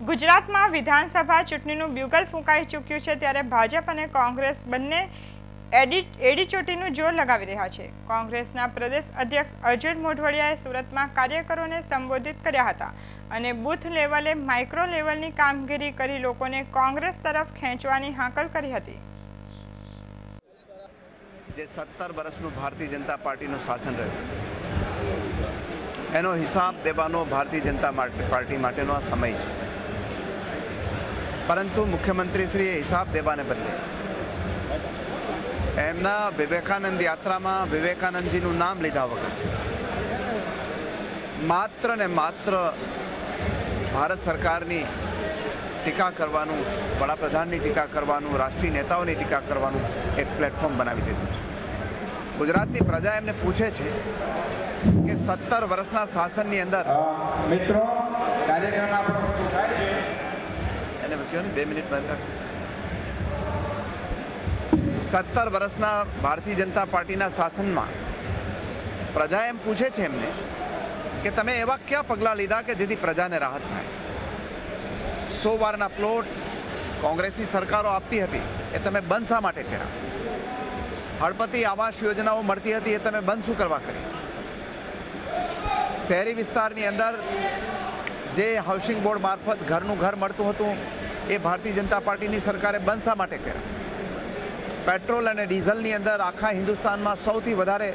ગુજરાતમાં વિધાનસભા ચૂંટણીનું બ્યુગલ ફૂંકાઈ ચૂક્યું છે, ત્યારે ભાજપ અને કોંગ્રેસ બંને એડીચોટીનું જોર લગાવી રહ્યા છે। કોંગ્રેસના પ્રદેશ અધ્યક્ષ અર્જુન મોઢવાડિયાએ સુરતમાં કાર્યકરોને સંબોધિત કર્યા હતા અને બૂથ લેવલે માઇક્રો લેવલની કામગીરી કરી લોકોને કોંગ્રેસ તરફ ખેંચવાની હાકલ કરી હતી। જે 17 વર્ષનું ભારતીય જનતા પાર્ટીનું શાસન રહ્યું એનો હિસાબ દેવાનો ભારતીય જનતા પાર્ટી માટેનો આ સમય છે, પરંતુ મુખ્યમંત્રીશ્રીએ હિસાબ દેવાને બદલે એમના વિવેકાનંદ યાત્રામાં વિવેકાનંદજીનું નામ લીધા વગર માત્ર ને માત્ર ભારત સરકારની ટીકા કરવાનું, વડાપ્રધાનની ટીકા કરવાનું, રાષ્ટ્રીય નેતાઓની ટીકા કરવાનું એક પ્લેટફોર્મ બનાવી દીધું છે। ગુજરાતની પ્રજા એમને પૂછે છે કે 17 વર્ષના શાસનની અંદર મિત્રો કાર્યક્રમ એને કહ્યો ને 2 મિનિટ બંધ રાખ। 17 વર્ષના ભારતીય જનતા પાર્ટીના શાસનમાં પ્રજા એમ પૂછે છે એમને કે તમે એવા કયા પગલાં લીધા કે જેથી પ્રજાને રાહત થાય। 100 વારના પ્લોટ કોંગ્રેસની સરકારો આપતી હતી એ તમે બંધ શા માટે કર્યા? હળપતિ આવાસ યોજનાઓ મળતી હતી એ તમે બંધ શું કરવા કરી? શહેરી વિસ્તારની અંદર જે હાઉસિંગ બોર્ડ મારફત ઘરનું ઘર મળતું હતું એ ભારતીય જનતા પાર્ટીની સરકારે બંધ શા માટે કર્યા? પેટ્રોલ અને ડીઝલની અંદર આખા હિન્દુસ્તાનમાં સૌથી વધારે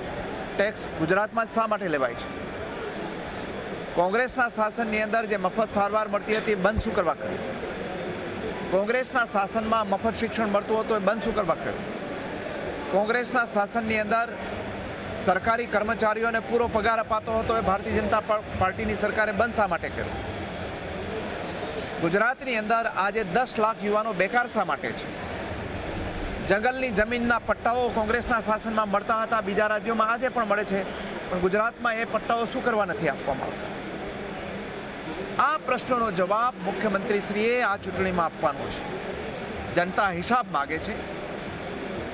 ટેક્સ ગુજરાતમાં જ શા માટે લેવાય છે? કોંગ્રેસના શાસનની અંદર જે મફત સારવાર મળતી હતી એ બંધ શું કરવા કર્યું? કોંગ્રેસના શાસનમાં મફત શિક્ષણ મળતું હતું એ બંધ શું કરવા કર્યું? કોંગ્રેસના શાસનની અંદર સરકારી કર્મચારીઓને પૂરો પગાર અપાતો હતો એ ભારતીય જનતા પાર્ટીની સરકારે બંધ શા માટે કર્યું? ગુજરાતની અંદર આજે 10 લાખ યુવાનો બેકાર શા માટે છે? જંગલની જમીનના પટ્ટાઓ કોંગ્રેસના શાસનમાં મળતા હતા, બીજા રાજ્યોમાં આજે પણ મળે છે, પણ ગુજરાતમાં એ પટ્ટાઓ શું કરવા નથી આપવામાં આવતા? આ પ્રશ્નોનો જવાબ મુખ્યમંત્રીશ્રીએ આ ચૂંટણીમાં આપવાનો છે। જનતા હિસાબ માગે છે,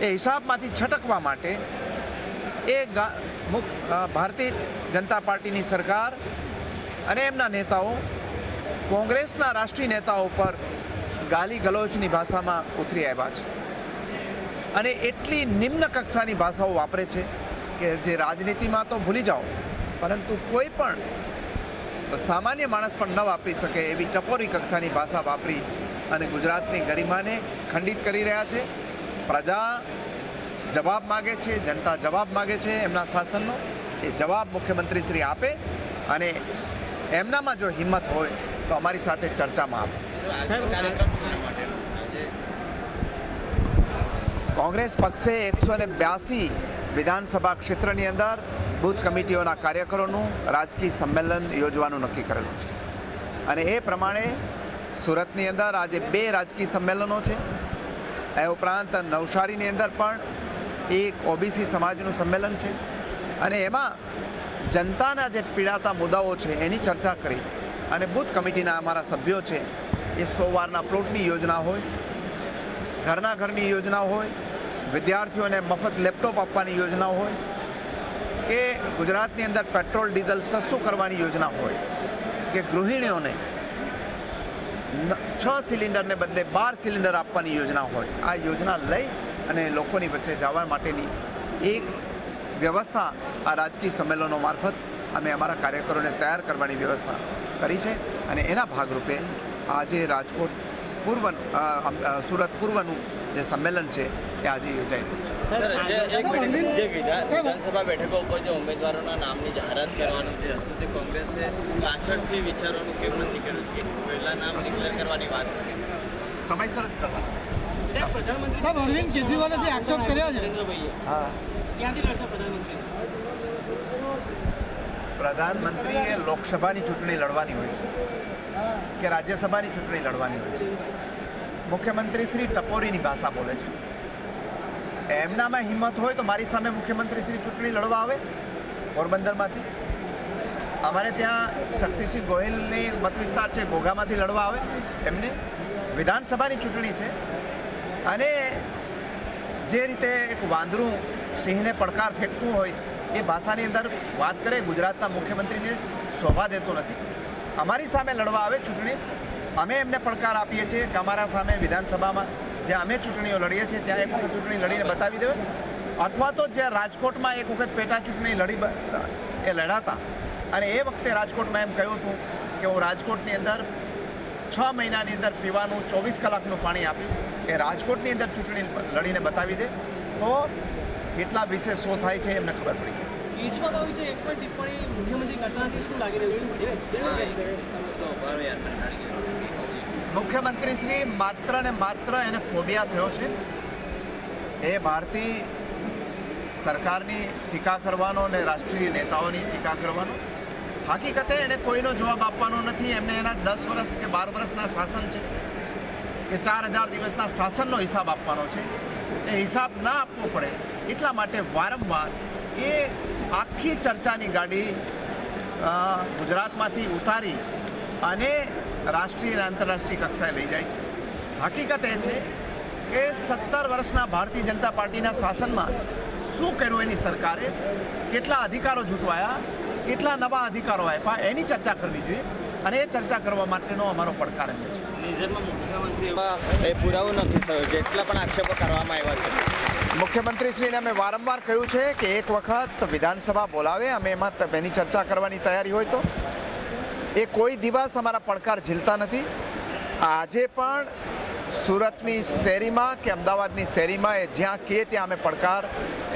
એ હિસાબમાંથી છટકવા માટે એ ભારતીય જનતા પાર્ટીની સરકાર અને એમના નેતાઓ કોંગ્રેસના રાષ્ટ્રીય નેતાઓ પર ગાલી ગલોચની ભાષામાં ઉતરી આવ્યા છે અને એટલી નિમ્ન કક્ષાની ભાષાઓ વાપરે છે કે જે રાજનીતિમાં તો ભૂલી જાઓ, પરંતુ કોઈ પણ સામાન્ય માણસ પણ ન વાપરી શકે એવી ટપોરી કક્ષાની ભાષા વાપરી અને ગુજરાતની ગરિમાને ખંડિત કરી રહ્યા છે। પ્રજા જવાબ માગે છે, જનતા જવાબ માગે છે એમના શાસનનો, એ જવાબ મુખ્યમંત્રીશ્રી આપે અને એમનામાં જો હિંમત હોય તો અમારી સાથે ચર્ચામાં આવે। કોંગ્રેસ પક્ષે 182 વિધાનસભા ક્ષેત્રની અંદર બૂથ કમિટીઓના કાર્યકરોનું રાજકીય સંમેલન યોજવાનું નક્કી કરેલું છે અને એ પ્રમાણે સુરતની અંદર આજે 2 રાજકીય સંમેલનો છે। એ ઉપરાંત નવસારીની અંદર પણ એક ઓબીસી સમાજનું સંમેલન છે અને એમાં જનતાના જે પીડાતા મુદ્દાઓ છે એની ચર્ચા કરી અને બૂથ કમિટીના અમારા સભ્યો છે એ 100 વારના પ્લોટની યોજના હોય, ઘરના ઘરની યોજના હોય, વિદ્યાર્થીઓને મફત લેપટોપ આપવાની યોજના હોય કે ગુજરાતની અંદર પેટ્રોલ ડીઝલ સસ્તું કરવાની યોજના હોય કે ગૃહિણીઓને 6 સિલિન્ડરને બદલે 12 સિલિન્ડર આપવાની યોજના હોય, આ યોજના લઈ અને લોકોની વચ્ચે જવા માટેની એક વ્યવસ્થા આ રાજકીય સંમેલનો મારફત અમે અમારા કાર્યકરોને તૈયાર કરવાની વ્યવસ્થા કરી છે અને એના ભાગરૂપે આજે રાજકોટ પૂર્વનું સુરત પૂર્વનું જે સંમેલન છે એ આજે યોજાયેલું છે। વિધાનસભા બેઠકો ઉપર જે ઉમેદવારોના નામની જાહેરાત કરવાનું જે હતું તે કોંગ્રેસે પાછળથી વિચારવાનું કેમ નથી કર્યું છે કે પહેલા નામ ડિક્લેર કરવાની વાત કરી? સમયસર જ કરવાનું। સાહેબ, અરવિંદ કેજરીવાલે જે આક્ષેપ કર્યા છે, હા, ક્યાંથી લડશે પ્રધાનમંત્રી? પ્રધાનમંત્રીએ લોકસભાની ચૂંટણી લડવાની હોય છે કે રાજ્યસભાની ચૂંટણી લડવાની હોય છે? મુખ્યમંત્રી શ્રી ટપોરીની ભાષા બોલે છે। એમનામાં હિંમત હોય તો મારી સામે મુખ્યમંત્રી શ્રી ચૂંટણી લડવા આવે પોરબંદરમાંથી, અમારે ત્યાં શક્તિસિંહ ગોહિલની મત વિસ્તાર છે ઘોઘામાંથી લડવા આવે એમને? વિધાનસભાની ચૂંટણી છે અને જે રીતે એક વાંદરું સિંહને પડકાર ફેંકતું હોય એ ભાષાની અંદર વાત કરે ગુજરાતના મુખ્યમંત્રીને શોભા દેતો નથી। અમારી સામે લડવા આવે ચૂંટણી અમે એમને પડકાર આપીએ છીએ કે અમારા સામે વિધાનસભામાં જ્યાં અમે ચૂંટણીઓ લડીએ છીએ ત્યાં એક વખત ચૂંટણી લડીને બતાવી દેવે, અથવા તો જ્યાં રાજકોટમાં એક વખત પેટા ચૂંટણી લડાતા અને એ વખતે રાજકોટમાં એમ કહ્યું હતું કે હું રાજકોટની અંદર 6 મહિનાની અંદર પીવાનું 24 કલાકનું પાણી આપીશ, એ રાજકોટની અંદર ચૂંટણી લડીને બતાવી દે તો કેટલા વિશે શો થાય છે એમને ખબર પડી. કેશવા વિશે એક પણ ટિપ્પણી મુખ્યમંત્રી કરતા નથી, શું લાગી રહ્યું છે? મુખ્યમંત્રી શ્રી માત્ર ને માત્ર એને ફોબિયા થયો છે. એ ભારતીય સરકારની ટીકા કરવાનો અને રાષ્ટ્રીય નેતાઓની ટીકા કરવાનો, હકીકતે એને કોઈનો જવાબ આપવાનો નથી. એમને એના 10 વર્ષ કે 12 વર્ષના શાસન છે કે 4000 દિવસના શાસનનો હિસાબ આપવાનો છે. એ હિસાબ ના આપવો પડે એટલા માટે વારંવાર એ આખી ચર્ચાની ગાડી ગુજરાતમાંથી ઉતારી અને રાષ્ટ્રીય અને આંતરરાષ્ટ્રીય કક્ષાએ લઈ જાય છે. હકીકત એ છે કે 17 વર્ષના ભારતીય જનતા પાર્ટીના શાસનમાં શું કર્યું એની સરકારે, કેટલા અધિકારો જૂટવાયા, કેટલા નવા અધિકારો આપ્યા, એની ચર્ચા કરવી જોઈએ અને એ ચર્ચા કરવા માટેનો અમારો પડકાર છે. નિઝરમાં મુખ્યમંત્રી એ પુરાવો નથી થયો, જેટલા પણ આક્ષેપો કરવામાં આવ્યા છે. મુખ્યમંત્રીશ્રીને અમે વારંવાર કહ્યું છે કે એક વખત વિધાનસભા બોલાવે, અમે એમાં એની ચર્ચા કરવાની તૈયારી હોય તો. એ કોઈ દિવસ અમારા પડકાર ઝીલતા નથી. આજે પણ સુરતની શેરીમાં કે અમદાવાદની શેરીમાં એ જ્યાં કહે ત્યાં અમે પડકાર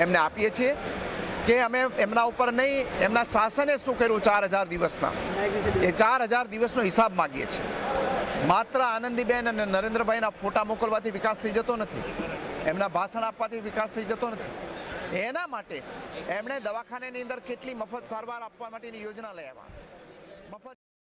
એમને આપીએ છીએ કે અમે એમના ઉપર નહીં, એમના શાસને શું કર્યું 4000 દિવસના, એ 4000 દિવસનો હિસાબ માગીએ છીએ. માત્ર આનંદીબેન અને નરેન્દ્રભાઈના ફોટા મોકલવાથી વિકાસ થઈ જતો નથી, એમના ભાષણ આપવાથી વિકાસ થઈ જતો નથી. એના માટે એમણે દવાખાનાની અંદર કેટલી મફત સારવાર આપવા માટેની યોજના લઈ આવ્યા. મફત